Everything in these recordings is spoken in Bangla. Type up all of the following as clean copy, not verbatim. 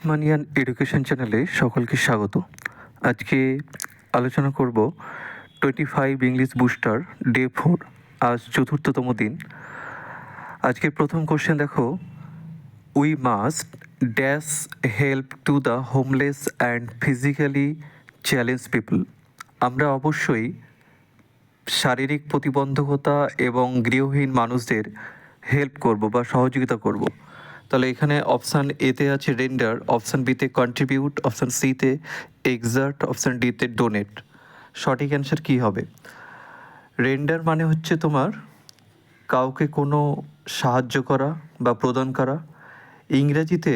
মানিয়ান এডুকেশন চ্যানেলে সকলকে স্বাগত। আজকে আলোচনা করব 25 ইংলিশ বুস্টার ডে 4, আজ চতুর্থতম দিন। আজকের প্রথম কোশ্চেন দেখো, we must dash help to the homeless and physically challenge people. আমরা অবশ্যই শারীরিক প্রতিবন্ধকতা এবং গৃহহীন মানুষদের হেল্প করব বা সহযোগিতা করব। তাহলে এখানে অপশান এতে আছে রেন্ডার, অপশান বিতে কন্ট্রিবিউট, অপশান সিতে এক্সার্ট, অপশান ডিতে ডোনেট। সঠিক অ্যান্সার কী হবে? রেন্ডার মানে হচ্ছে তোমার কাউকে কোনো সাহায্য করা বা প্রদান করা। ইংরেজিতে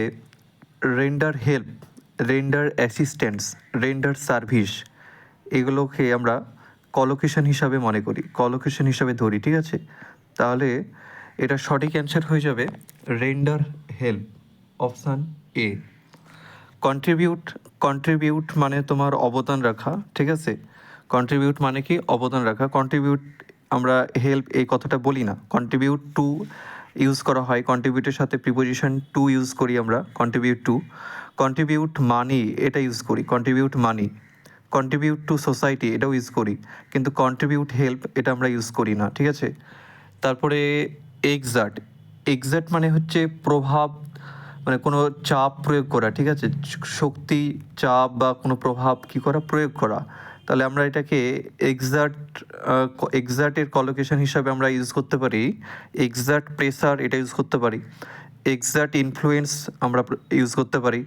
render help, render assistance, render service, এগুলোকে আমরা কলোকেশন হিসাবে মনে করি, কলোকেশন হিসাবে ধরি, ঠিক আছে? তাহলে এটা সঠিক অ্যান্সার হয়ে যাবে render help, option A. Contribute, contribute মানে তোমার অবদান রাখা, ঠিক আছে? কন্ট্রিবিউট মানে কি? অবদান রাখা। কন্ট্রিবিউট আমরা হেল্প এই কথাটা বলি না, কন্ট্রিবিউট টু ইউজ করা হয়, কন্ট্রিবিউটের সাথে প্রিপোজিশন টু ইউজ করি আমরা, কন্ট্রিবিউট টু। কন্ট্রিবিউট মানি এটা ইউজ করি, contribute money. Contribute to society এটাও ইউজ করি, কিন্তু কন্ট্রিবিউট হেল্প এটা আমরা ইউজ করি না, ঠিক আছে? তারপরে এক্সার্ট, এক্সার্ট মানে হচ্ছে প্রভাব, মানে কোনো চাপ প্রয়োগ করা, ঠিক আছে? শক্তি, চাপ বা কোনো প্রভাব কী করা, প্রয়োগ করা। তাহলে আমরা এটাকে এক্সার্ট, এক্সার্টের কলোকেশন হিসাবে আমরা ইউজ করতে পারি এক্সার্ট প্রেসার, এটা ইউজ করতে পারি। এক্সার্ট ইনফ্লুয়েন্স আমরা ইউজ করতে পারি।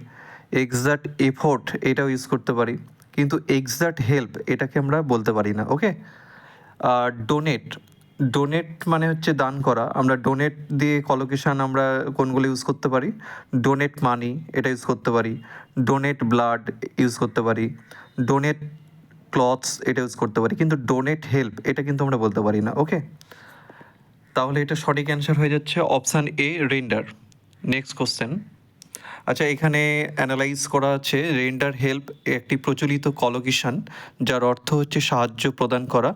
এক্সার্ট এফোর্ট এটাও ইউজ করতে পারি, কিন্তু এক্সার্ট হেল্প এটাকে আমরা বলতে পারি না, ওকে? আর ডোনেট, ডোনেট মানে হচ্ছে দান করা। আমরা ডোনেট দিয়ে কলোকেশান আমরা কোনগুলো ইউজ করতে পারি? ডোনেট মানি এটা ইউজ করতে পারি, ডোনেট ব্লাড ইউজ করতে পারি, ডোনেট ক্লথস এটা ইউজ করতে পারি, কিন্তু ডোনেট হেল্প এটা কিন্তু আমরা বলতে পারি না, ওকে? তাহলে এটা সঠিক অ্যান্সার হয়ে যাচ্ছে option A, render. Next question. আচ্ছা, এখানে অ্যানালাইজ করা আছে রেন্ডার হেল্প একটি প্রচলিত কলোকেশন যার অর্থ হচ্ছে সাহায্য প্রদান করা।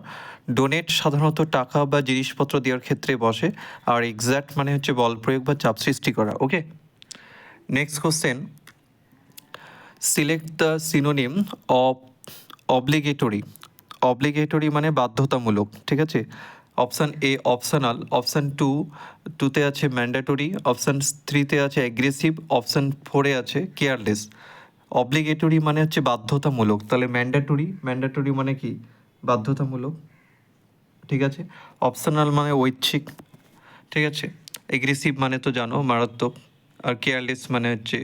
ডোনেট সাধারণত টাকা বা জিনিসপত্র দেওয়ার ক্ষেত্রে বসে, আর এক্সাক্ট মানে হচ্ছে বল প্রয়োগ বা চাপ সৃষ্টি করা, okay? Next question, select the synonym of obligatory. Obligatory মানে বাধ্যতামূলক, ঠিক আছে? অপশান এ অপশনাল, অপশান টুতে আছে ম্যান্ডেটরি, অপশান থ্রিতে আছে অ্যাগ্রেসিভ, অপশান ফোরে আছে কেয়ারলেস। অব্লিগেটরি মানে হচ্ছে বাধ্যতামূলক, তাহলে ম্যান্ডেটরি, ম্যান্ডেটরি মানে কি? বাধ্যতামূলক, ঠিক আছে? অপশনাল মানে ঐচ্ছিক, ঠিক আছে? এগ্রেসিভ মানে তো জানো মারাত্মক, আর কেয়ারলেস মানে হচ্ছে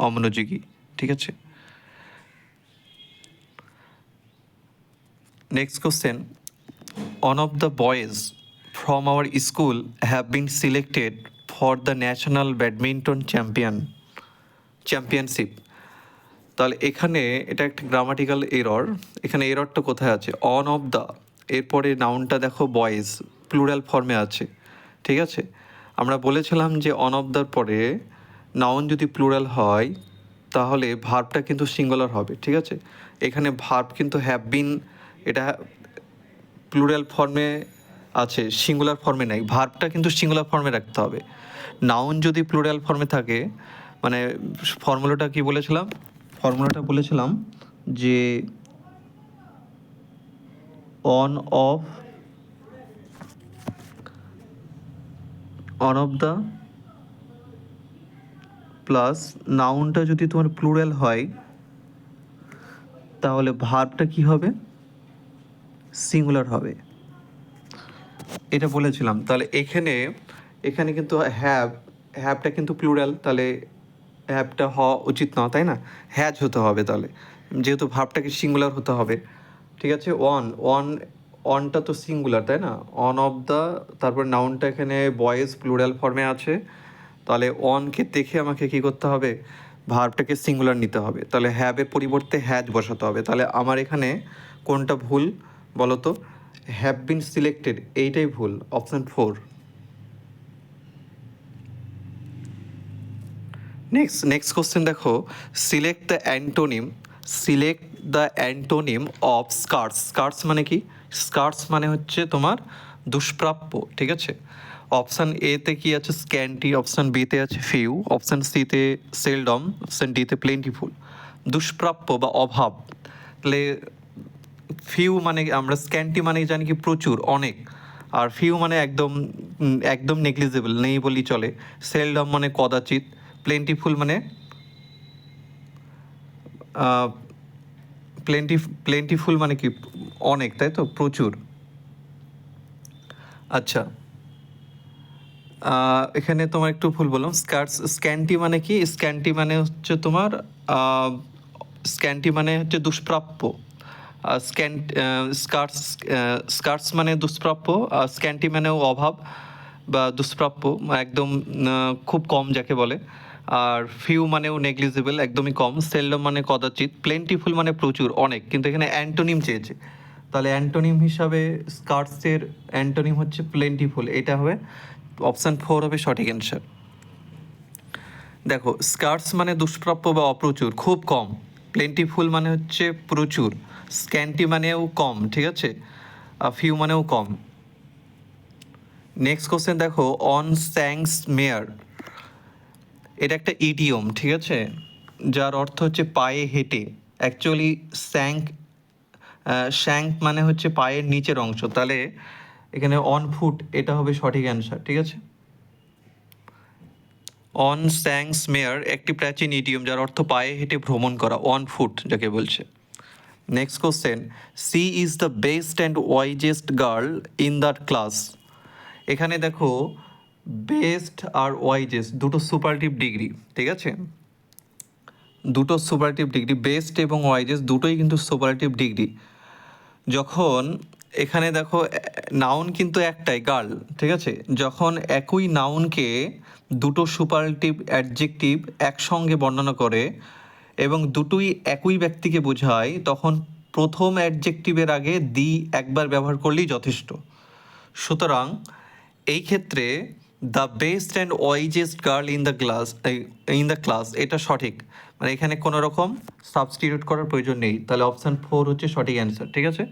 অমনোযোগী, ঠিক আছে? Next question, one of the boys from our school have been selected for the national badminton championship. তাহলে এখানে এটা একটা গ্রামাটিক্যাল এরর। এখানে এররটা কোথায় আছে? অন অফ দ্য, এরপরে নাউনটা দেখো বয়েজ প্লুরাল ফর্মে আছে, ঠিক আছে? আমরা বলেছিলাম যে অন অফ দ্যার পরে নাউন যদি প্লুরাল হয় তাহলে ভার্বটা কিন্তু সিঙ্গুলার হবে, ঠিক আছে? এখানে ভার্ব কিন্তু হ্যাভ বিন, এটা প্লুরাল ফর্মে আছে, সিঙ্গুলার ফর্মে নেই। ভার্বটা কিন্তু সিঙ্গুলার ফর্মে রাখতে হবে। নাউন যদি প্লুরাল ফর্মে থাকে, মানে ফর্মুলাটা কি বলেছিলাম? ফর্মুলাটা বলেছিলাম যে অন অফ দ্য প্লাস নাউনটা যদি তোমার প্লুরাল হয় তাহলে ভার্বটা কি হবে? সিঙ্গুলার হবে, এটা বলেছিলাম। তাহলে এখানে কিন্তু হ্যাভটা কিন্তু প্লুরাল, তাহলে হ্যাভটা হওয়া উচিত না, তাই না? হ্যাজ হতে হবে, তাহলে যেহেতু ভার্বটাকে সিঙ্গুলার হতে হবে, ঠিক আছে? অনটা তো সিঙ্গুলার, তাই না? অন অফ দ্য, তারপর নাউনটা এখানে বয়েজ প্লুরাল ফর্মে আছে, তাহলে অনকে দেখে আমাকে কি করতে হবে? ভার্বটাকে সিঙ্গুলার নিতে হবে, তাহলে হ্যাভের পরিবর্তে হ্যাজ বসাতে হবে। তাহলে আমার এখানে কোনটা ভুল বলো তো? হ্যাভ বিন সিলেক্টেড এইটাই ভুল, অপশান 4। নেক্সট কোশ্চেন দেখো, সিলেক্ট দ্য অ্যান্টোনিম অফ স্কার্স। স্কার্স মানে কি? স্কার্স মানে হচ্ছে তোমার দুষ্প্রাপ্য, ঠিক আছে? অপশান এতে কি আছে স্ক্যান্টি, অপশান বিতে আছে ফিউ, অপশান সিতে সেলডম, অপশান ডিতে প্লেন্টিফুল। দুষ্প্রাপ্য বা অভাব, তাহলে ফিউ মানে আমরা স্ক্যান্টি মানে জানি কি প্রচুর অনেক, আর ফিউ মানে একদম একদম নেগলিজেবল নেই বললেই চলে, সেলডম মানে কদাচিৎ, প্লেন্টিফুল মানে প্লেন্টিফুল মানে কি অনেক, তাই তো, প্রচুর। আচ্ছা, এখানে তোমার একটু ভুল বললাম, স্ক্যান্টি মানে কি, স্ক্যান্টি মানে হচ্ছে তোমার স্ক্যান্টি মানে হচ্ছে দুষ্প্রাপ্য, স্কার্টস মানে দুষ্প্রাপ্য, স্ক্যান্টি মানেও অভাব বা দুষ্প্রাপ্য, একদম খুব কম যাকে বলে। আর ফিউ মানেও নেগলিজেবল, একদমই কম। সেলডম মানে কদাচিৎ, প্লেন্টিফুল মানে প্রচুর অনেক, কিন্তু এখানে অ্যান্টোনিম চেয়েছে, তাহলে অ্যান্টোনিম হিসাবে স্কার্টসের অ্যান্টোনিম হচ্ছে প্লেন্টিফুল, এটা হবে অপশান 4 হবে সঠিক অ্যান্সার। দেখো, স্কার্টস মানে দুষ্প্রাপ্য বা অপ্রচুর, খুব কম। প্লেন্টিফুল মানে হচ্ছে প্রচুর। স্ক্যান্টি মানেও কম, ঠিক আছে, ফিউ মানেও কম। নেক্সট কোশ্চেন দেখো, অন স্যাংস মেয়ার, এটা একটা ইডিয়ম, ঠিক আছে, যার অর্থ হচ্ছে পায়ে হেঁটে। অ্যাকচুয়ালি শ্যাঙ্ক মানে হচ্ছে পায়ের নিচের অংশ, তাহলে এখানে অন ফুট এটা হবে সঠিক অ্যান্সার, ঠিক আছে। অন স্যাংস মেয়ার একটি প্রাচীন ইডিয়ম যার অর্থ পায়ে হেঁটে ভ্রমণ করা, অন ফুট যাকে বলছে। Next question, she is the best and wisest girl in that class. এখানে দেখো, বেস্ট আর ওয়াইজেস্ট দুটো সুপারটিভ ডিগ্রি, ঠিক আছে, দুটো সুপারটিভ ডিগ্রি, বেস্ট এবং ওয়াইজেস্ট দুটোই কিন্তু সুপারটিভ ডিগ্রি। যখন এখানে দেখো নাউন কিন্তু একটাই, গার্ল, ঠিক আছে, যখন একই নাউনকে দুটো সুপারটিভ অ্যাডজেক্টিভ একসঙ্গে বর্ণনা করে এবং দুটোই একই ব্যক্তিকে বোঝায়, তখন প্রথম অ্যাডজেক্টিভের আগে দি একবার ব্যবহার করলেই যথেষ্ট। সুতরাং এই ক্ষেত্রে the best and wisest girl in the class এটা সঠিক, মানে এখানে কোনো রকম সাবস্টিটিউট করার প্রয়োজন নেই, তাহলে অপশান 4 হচ্ছে সঠিক অ্যান্সার, ঠিক আছে,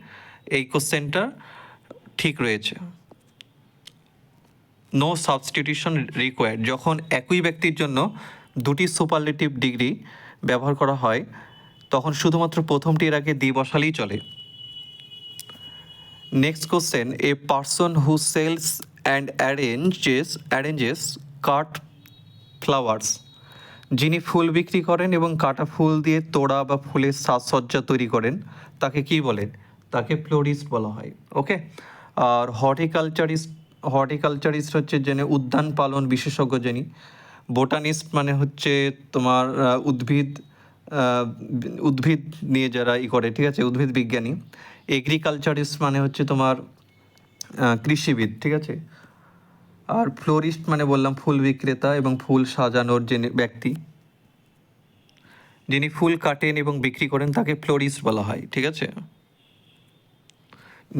এই কোশ্চেনটা ঠিক রয়েছে। নো সাবস্টিটিউশন রিকোয়ার্ড, যখন একই ব্যক্তির জন্য দুটি সুপারলেটিভ ডিগ্রি ব্যবহার করা হয় তখন শুধুমাত্র প্রথমটির আগে দি বসালেই চলে। Next question, a person who sales and arranges cut flowers, যিনি ফুল বিক্রি করেন এবং কাটা ফুল দিয়ে তোড়া বা ফুলের সাজসজ্জা তৈরি করেন তাকে কি বলেন, তাকে ফ্লোরিস্ট বলা হয়। ওকে, আর হর্টিকালচারিস্ট হচ্ছে জেনে উদ্যান পালন বিশেষজ্ঞ যিনি। বোটানিস্ট মানে হচ্ছে তোমার উদ্ভিদ নিয়ে যারা করে, ঠিক আছে, উদ্ভিদ বিজ্ঞানী। এগ্রিকালচারিস্ট মানে হচ্ছে তোমার কৃষিবিদ, ঠিক আছে। আর ফ্লোরিস্ট মানে বললাম ফুল বিক্রেতা এবং ফুল সাজানোর যে ব্যক্তি, যিনি ফুল কাটেন এবং বিক্রি করেন তাকে ফ্লোরিস্ট বলা হয়, ঠিক আছে।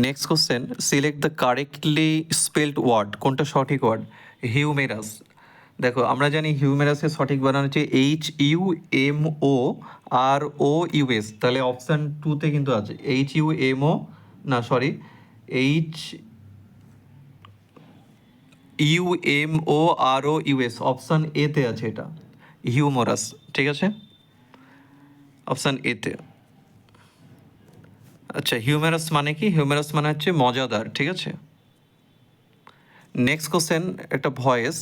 Next question, select the correctly spelled word, কোনটা সঠিক ওয়ার্ড, হিউমেরাস। দেখো, আমরা জানি হিউমেরাসের সঠিক বানান হচ্ছে HUMOROUS, তাহলে অপশান 2তে কিন্তু আছে HUMO, না সরি, HUMOROUS, অপশান এতে আছে এটা হিউমোরাস, ঠিক আছে, অপশান এতে। আচ্ছা, হিউমেরাস মানে কি, হিউমেরাস মানে হচ্ছে মজাদার, ঠিক আছে। নেক্সট কোশ্চেন, একটা voice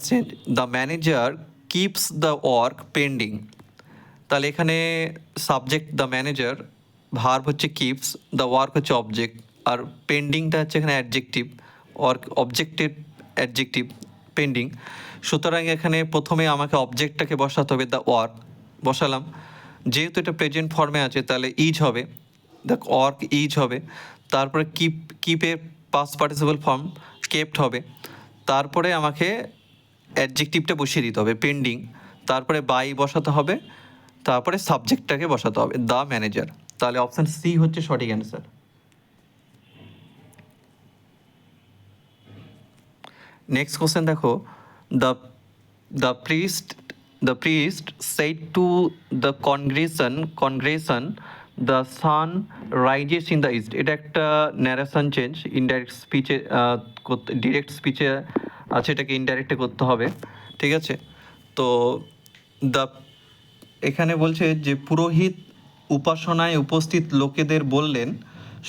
change, the manager keeps the work pending, তাহলে এখানে সাবজেক্ট দ্য ম্যানেজার, ভার্ব হচ্ছে কিপস, দ্য ওয়ার্ক হচ্ছে অবজেক্ট, আর পেন্ডিংটা হচ্ছে এখানে অ্যাডজেক্টিভ, ওয়ার্ক অবজেক্টের অ্যাডজেক্টিভ পেন্ডিং। সুতরাং এখানে প্রথমে আমাকে অবজেক্টটাকে বসাতে হবে, দ্য ওয়ার্ক বসালাম, যেহেতু এটা প্রেজেন্ট ফর্মে আছে তাহলে ইজ হবে, দ্য ওয়ার্ক ইজ হবে। তারপরে কিপের পাস্ট পার্টিসিপল ফর্ম কেপ্ট হবে, তারপরে আমাকে অ্যাডজেক্টিভটা বসিয়ে দিতে হবে পেন্ডিং, তারপরে বাই বসাতে হবে, তারপরে সাবজেক্টটাকে বসাতে হবে দ্য ম্যানেজার, তাহলে অপশান সি হচ্ছে সঠিক অ্যান্সার। নেক্সট কোশ্চেন দেখো, the the priest said to the congregation the sun rises in the east, এটা একটা ন্যারেশন চেঞ্জ, ইনডাইরেক্ট স্পিচে ডিরেক্ট স্পিচে আছে, এটাকে ইনডাইরেক্টে করতে হবে, ঠিক আছে। তো দ্য এখানে বলছে যে পুরোহিত উপাসনায় উপস্থিত লোকেদের বললেন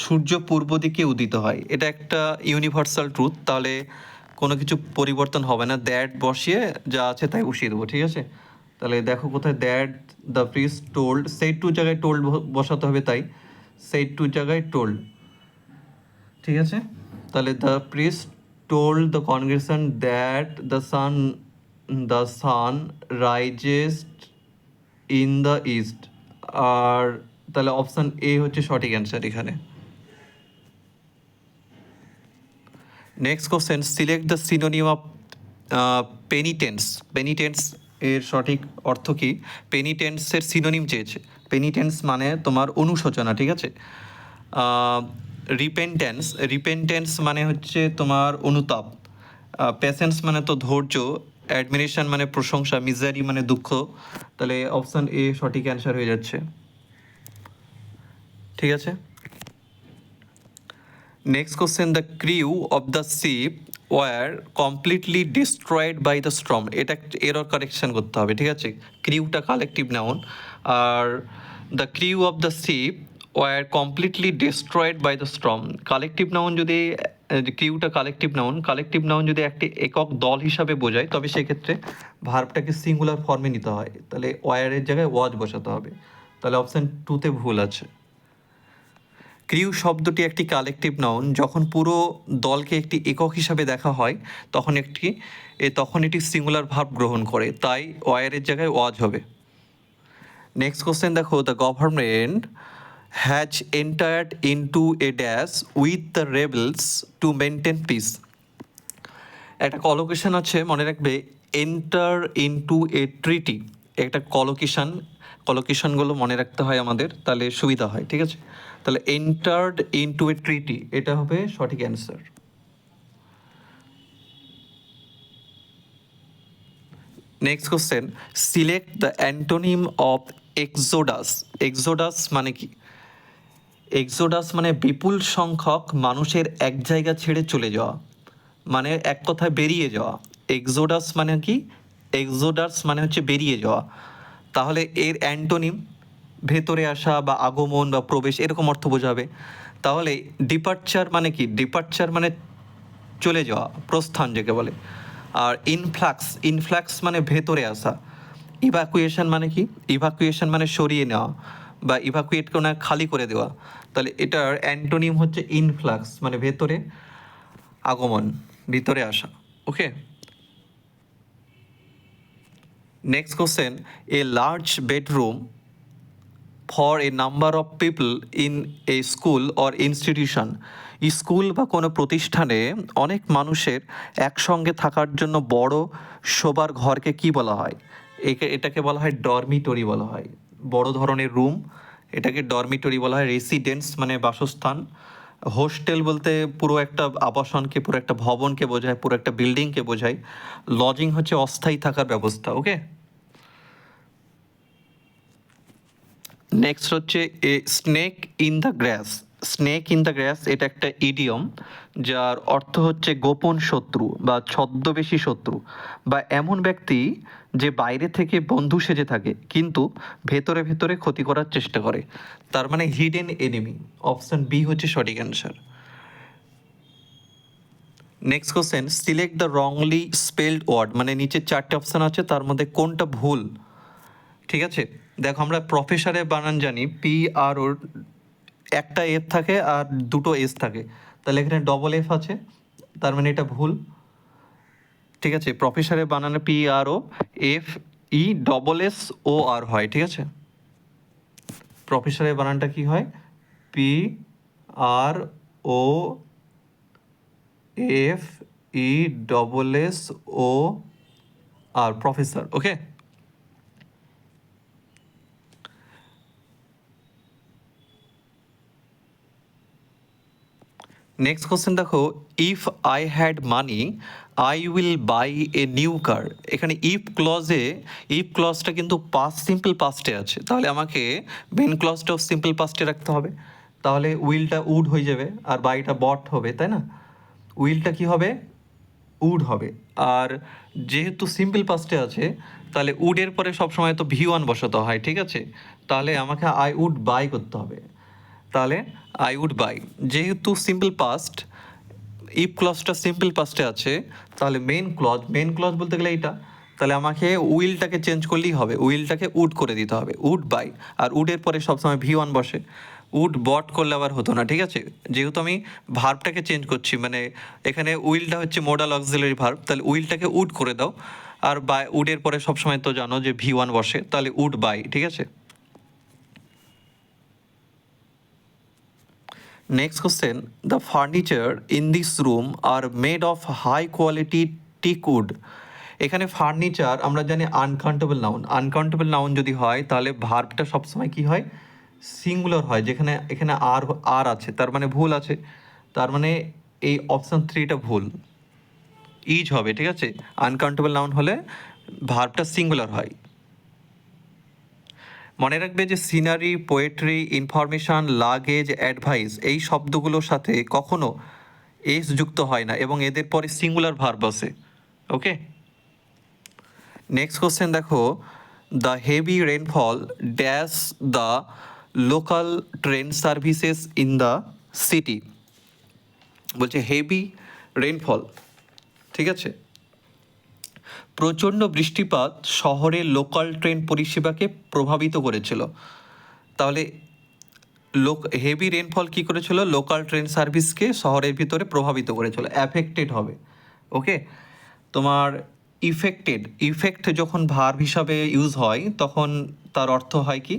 সূর্য পূর্ব দিকে উদিত হয়, এটা একটা ইউনিভার্সাল ট্রুথ, তাহলে কোনো কিছু পরিবর্তন হবে না, দ্যাট বসিয়ে যা আছে তাই বসিয়ে দেবো, ঠিক আছে। তাহলে দেখো কোথায় দ্যাট দ্য প্রিস্ট টোল্ড, সেই টু জায়গায় টোল্ড বসাতে হবে, তাই সেই টু জায়গায় টোল্ড, ঠিক আছে। তাহলে the priest told the congregation that the sun rises in the east, আর তাহলে অপশান এ হচ্ছে সঠিক অ্যান্সার এখানে। Next question, select the synonym of penitence. Penitence এর সঠিক অর্থ কী? পেনিটেন্সের সিনোনিম চেয়েছে। পেনিটেন্স মানে তোমার অনুশোচনা, ঠিক আছে। রিপেন্টেন্স মানে হচ্ছে তোমার অনুতাপ। পেশেন্স মানে তো ধৈর্য। অ্যাডমিরেশন মানে প্রশংসা। মিজারি মানে দুঃখ। তাহলে অপশান এ সঠিক অ্যান্সার হয়ে যাচ্ছে, ঠিক আছে। Next question, the crew of the ship were completely destroyed by the storm, এটা এরর কারেকশন করতে হবে, ঠিক আছে। ক্রিউটা কালেকটিভ নাউন, আর the crew of the ship were completely destroyed by the storm, collective noun যদি ক্রিউটা কালেকটিভ নাউন যদি একটি একক দল হিসাবে বোঝায় তবে সেক্ষেত্রে ভার্বটাকে সিঙ্গুলার ফর্মে নিতে হয়, তাহলে ওয়ারের জায়গায় ওয়াজ বসাতে হবে, তাহলে অপশান টুতে ভুল আছে। ক্রিউ শব্দটি একটি কালেকটিভ নাউন, যখন পুরো দলকে একটি একক হিসাবে দেখা হয় তখন এটি সিঙ্গুলার ভার্ব গ্রহণ করে, তাই ওয়ারের জায়গায় ওয়াজ হবে। নেক্সট কোশ্চেন দেখো, the government has entered into a dash with the rebels to maintain peace, একটা কলোকেশন আছে, মনে রাখবে, এন্টার ইনটু এ ট্রিটি, একটা কলোকেশনগুলো মনে রাখতে হয় আমাদের, তাহলে সুবিধা হয়, ঠিক আছে। তাহলে এন্টার্ড ইনটু এ ট্রিটি, এটা হবে সঠিক answer. Next question, select the antonym of Exodus. Exodus মানে কি? এক্সোডাস মানে বিপুল সংখ্যক মানুষের এক জায়গা ছেড়ে চলে যাওয়া, মানে এক কথায় বেরিয়ে যাওয়া। এক্সোডাস মানে কি? এক্সোডাস মানে হচ্ছে বেরিয়ে যাওয়া। তাহলে এর অ্যান্টোনিম ভেতরে আসা বা আগমন বা প্রবেশ, এরকম অর্থ বোঝাবে। তাহলে ডিপার্চার মানে কি? ডিপার্চার মানে চলে যাওয়া, প্রস্থান যাকে বলে। আর ইনফ্লাক্স মানে ভেতরে আসা। ইভাকুয়েশন মানে কি? ইভাকুয়েশন মানে সরিয়ে নেওয়া বা ইভাকুয়েট করে খালি করে দেওয়া। তাহলে এটার অ্যান্টোনিম হচ্ছে ইনফ্লাক্স, মানে ভেতরে আগমন, ভিতরে আসা। Okay, next question, a large bedroom for a number of people in a school or institution, school বা কোনো প্রতিষ্ঠানে অনেক মানুষের একসঙ্গে থাকার জন্য বড় শোবার ঘরকে কি বলা হয়? এটাকে বলা হয় ডরমিটরি বলা হয়, বড় ধরনের রুম, এটাকে ডরমিটরি বলা হয়। রেসিডেন্স মানে বাসস্থান। হোস্টেল বলতে পুরো একটা আবাসনকে, পুরো একটা ভবনকে বোঝায়, পুরো একটা বিল্ডিংকে বোঝায়। লজিং হচ্ছে অস্থায়ী থাকার ব্যবস্থা। ওকে, নেক্সট হচ্ছে a snake in the grass. Snake in the grass এটা একটা ইডিয়ম, যার অর্থ হচ্ছে গোপন শত্রু বা ছদ্মবেশী শত্রু, বা এমন ব্যক্তি যে বাইরে থেকে বন্ধু সেজে থাকে কিন্তু ভেতরে ভেতরে ক্ষতি করার চেষ্টা করে, তার মানে হিডেন এনিমি। অপশন বি হচ্ছে সঠিক answer. Next question, select the wrongly spelled word, মানে নিচে চারটে অপশান আছে, তার মধ্যে কোনটা ভুল? ঠিক আছে, দেখো আমরা প্রফেসরের বানান জানি, পি আর ওর একটা এফ থাকে আর দুটো এস থাকে, তাহলে এখানে ডবল এফ আছে, তার মানে এটা ভুল। ঠিক আছে, প্রফেসরের বানানে P R O F E double S O R হয়, ঠিক আছে। প্রফেসরের বানানটা কি হয়? P R O F E double S O R, professor. Okay, next question দেখো, if I had money I will buy a new car. এখানে ইফ ক্লজটা কিন্তু সিম্পল পাস্টে আছে, তাহলে আমাকে মেন ক্লজটাও সিম্পল পাস্টে রাখতে হবে। তাহলে উইলটা উড হয়ে যাবে আর বাইটা বট হবে, তাই না? উইলটা কি হবে? উড হবে। আর যেহেতু সিম্পল পাস্টে আছে, তাহলে উডের পরে সবসময় তো V1 বসাতে হয়, ঠিক আছে? তাহলে আমাকে আই উড বাই করতে হবে। তাহলে আই উড বাই, যেহেতু সিম্পল পাস্ট, ইফ ক্লজটা সিম্পল পাস্টে আছে, তাহলে মেন ক্লজ বলতে গেলে এইটা, তাহলে আমাকে উইলটাকে চেঞ্জ করলেই হবে, উইলটাকে উড করে দিতে হবে, উড বাই। আর উডের পরে সবসময় V1 বসে, উড বট করলে আবার হতো না, ঠিক আছে? যেহেতু আমি ভার্বটাকে চেঞ্জ করছি, মানে এখানে উইলটা হচ্ছে মোডাল অক্সিলারি ভার্ব, তাহলে উইলটাকে উড করে দাও। আর বাই, উডের পরে সবসময় তো জানো যে V1 বসে, তাহলে উড বাই, ঠিক আছে? Next question, the furniture in this room are made of high quality teak wood. এখানে ফার্নিচার আমরা জানি আনকাউন্টেবল নাউন যদি হয় তাহলে ভার্বটা সবসময় কি হয়? সিঙ্গুলার হয়। যেখানে এখানে আর আছে, তার মানে ভুল আছে, তার মানে এই অপশন 3টা ভুল, ইজ হবে, ঠিক আছে? আনকাউন্টেবল নাউন হলে ভার্বটা সিঙ্গুলার হয়। মনে রাখবে যে scenery, poetry, information, luggage, advice এই শব্দগুলোর সাথে কখনো এস যুক্ত হয় না এবং এদের পরে সিঙ্গুলার ভার্ব আছে। ওকে, নেক্সট কোশ্চেন দেখো, the heavy rainfall dash the local train services in the city. বলছে হেভি রেনফল, ঠিক আছে? প্রচণ্ড বৃষ্টিপাত শহরের লোকাল ট্রেন পরিষেবাকে প্রভাবিত করেছিল। তাহলে হেভি রেনফল কী করেছিল? লোকাল ট্রেন সার্ভিসকে শহরের ভিতরে প্রভাবিত করেছিল, অ্যাফেক্টেড হবে। ওকে, তোমার ইফেক্ট যখন ভার্ব হিসাবে ইউজ হয় তখন তার অর্থ হয় কি?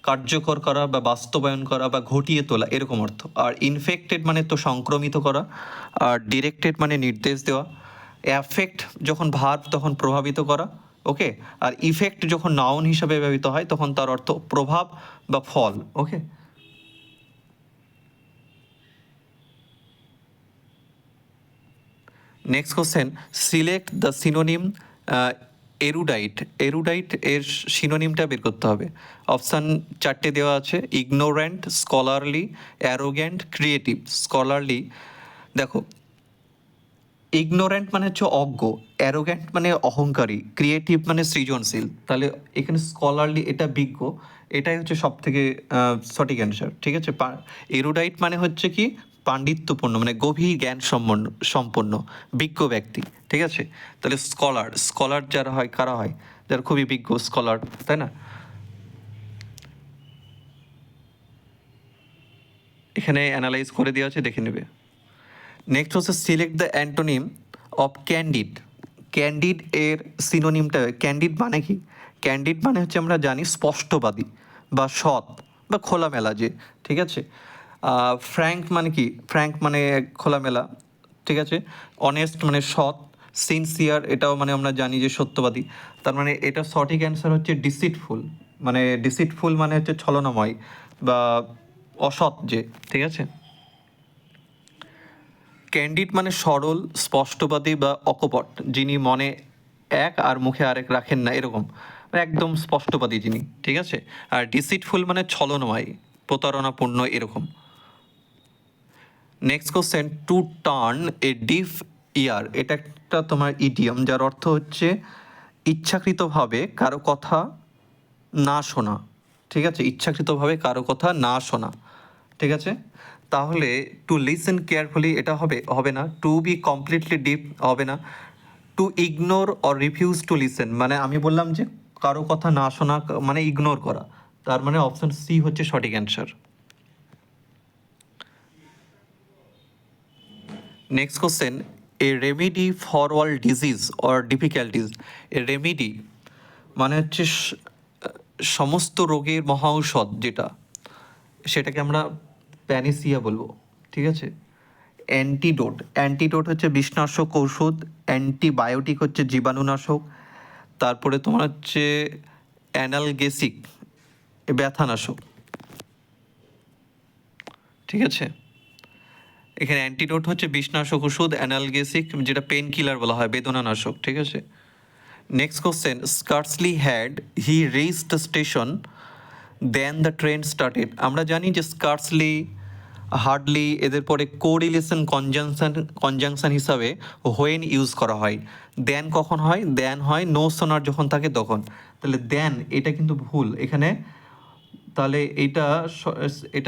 কার্যকর করা বা বাস্তবায়ন করা বা ঘটিয়ে তোলা, এরকম অর্থ। আর ইনফেক্টেড মানে তো সংক্রমিত করা, আর ডিরেক্টেড মানে নির্দেশ দেওয়া। অ্যাফেক্ট যখন ভার্ব তখন প্রভাবিত করা, ওকে। আর ইফেক্ট যখন নাউন হিসাবে ব্যবহৃত হয় তখন তার অর্থ প্রভাব বা ফল, okay. Next question, select the synonym erudite এর সিনোনিমটা বের করতে হবে। অপশান 4টে দেওয়া আছে, ignorant, scholarly, arrogant, creative. Scholarly, দেখো ইগনোরেন্ট মানে হচ্ছে অজ্ঞ, অ্যারোগ্যান্ট মানে অহংকারী, ক্রিয়েটিভ মানে সৃজনশীল। তাহলে এখানে স্কলারলি এটা বিজ্ঞ, এটাই হচ্ছে সব থেকে সঠিক অ্যান্সার, ঠিক আছে? এরুডাইট মানে হচ্ছে কি? পাণ্ডিত্যপূর্ণ, মানে গভীর জ্ঞান সম্পন্ন বিজ্ঞ ব্যক্তি, ঠিক আছে? তাহলে স্কলার যারা হয়, কারা হয়? যারা খুবই বিজ্ঞ, স্কলার, তাই না? এখানে অ্যানালাইজ করে দেওয়া আছে, দেখে নেবে। নেক্সট হচ্ছে select the antonym of candid. Candid এর সিনোনিমটা, ক্যান্ডিড মানে কি? ক্যান্ডিড মানে হচ্ছে আমরা জানি স্পষ্টবাদী বা সৎ বা খোলামেলা, যে, ঠিক আছে? ফ্র্যাঙ্ক মানে কি? ফ্র্যাঙ্ক মানে খোলামেলা, ঠিক আছে? অনেস্ট মানে সৎ, সিনসিয়ার এটাও মানে আমরা জানি যে সত্যবাদী। তার মানে এটা সঠিক অ্যান্সার হচ্ছে ডিসিটফুল। মানে ডিসিটফুল মানে হচ্ছে ছলনাময় বা অসৎ, যে, ঠিক আছে? ক্যান্ডিড মানে সরল, স্পষ্টবাদী বা অকপট, যিনি মনে এক আর মুখে আরেক রাখেন না, এরকম, মানে একদম স্পষ্টবাদী যিনি, ঠিক আছে? আর ডিসিটফুল মানে ছলনময়, প্রতারণাপূর্ণ, এরকম। নেক্সট কোশ্চেন, টু টার্ন এ ডিফ ইয়ার, এটা একটা তোমার ইডিয়ম, যার অর্থ হচ্ছে ইচ্ছাকৃতভাবে কারো কথা না শোনা, ঠিক আছে? ইচ্ছাকৃতভাবে কারো কথা না শোনা, ঠিক আছে? তাহলে টু লিসেন কেয়ারফুলি এটা হবে না। টু বি কমপ্লিটলি ডিপ হবে না। Two ignore or refuse to listen, মানে আমি বললাম যে কারো কথা না শোনা মানে ইগনোর করা, তার মানে অপশন সি হচ্ছে সঠিক answer. Next question, A remedy for all disease or difficulties. A remedy মানে হচ্ছে সমস্ত রোগের মহা ঔষধ, যেটা, সেটাকে আমরা প্যানিসিয়া বলবো, ঠিক আছে? অ্যান্টিডোট হচ্ছে বিষনাশক ঔষধ, অ্যান্টিবায়োটিক হচ্ছে জীবাণুনাশক, তারপরে তোমার হচ্ছে অ্যানালগেসিক ব্যথানাশক, ঠিক আছে? এখানে অ্যান্টিডোট হচ্ছে বিষনাশক ওষুধ, অ্যানালগেসিক যেটা পেন কিলার বলা হয়, বেদনানাশক, ঠিক আছে। Next question, scarcely had he reach the station then the train started. আমরা জানি যে স্কার্সলি, হার্ডলি এদের পরে কোরিলেশন কনজাংশন হিসাবে হোয়েন ইউজ করা হয়। দেন কখন হয়? দেন হয় নো সোনার যখন থাকে তখন। তাহলে দেন এটা কিন্তু ভুল এখানে। তাহলে এটা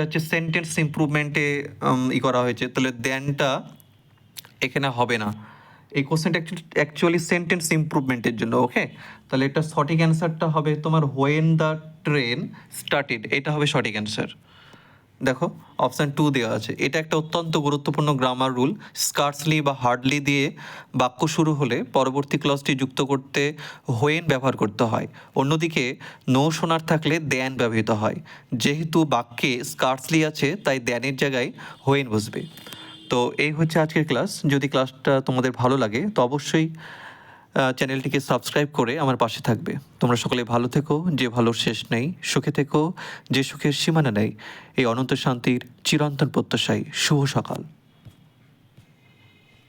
হচ্ছে সেন্টেন্স ইমপ্রুভমেন্টে করা হয়েছে, তাহলে দেনটা এখানে হবে না। এই কোশ্চেনটা অ্যাকচুয়ালি সেন্টেন্স ইমপ্রুভমেন্টের জন্য, ওকে। তাহলে এটা সঠিক অ্যান্সারটা হবে তোমার হোয়েন দ্য ট্রেন স্টার্টেড, এটা হবে সঠিক অ্যান্সার। দেখো অপশান 2 দেওয়া আছে। এটা একটা অত্যন্ত গুরুত্বপূর্ণ গ্রামার রুল। স্কার্সলি বা হার্ডলি দিয়ে বাক্য শুরু হলে পরবর্তী ক্লজটি যুক্ত করতে হোয়েন ব্যবহার করতে হয়। অন্যদিকে নো সোনার থাকলে দ্যান ব্যবহৃত হয়। যেহেতু বাক্যে স্কার্সলি আছে তাই দ্যানের জায়গায় হোয়েন বসবে। তো এই হচ্ছে আজকের ক্লাস। যদি ক্লাসটা তোমাদের ভালো লাগে তো অবশ্যই চ্যানেলটিকে সাবস্ক্রাইব করে আমার পাশে থাকবে। তোমরা সকলে ভালো থেকো, যে ভালোর শেষ নেই। সুখে থেকো, যে সুখের সীমানা নেই। এই অনন্ত শান্তির চিরন্তন প্রত্যাশায় শুভ সকাল।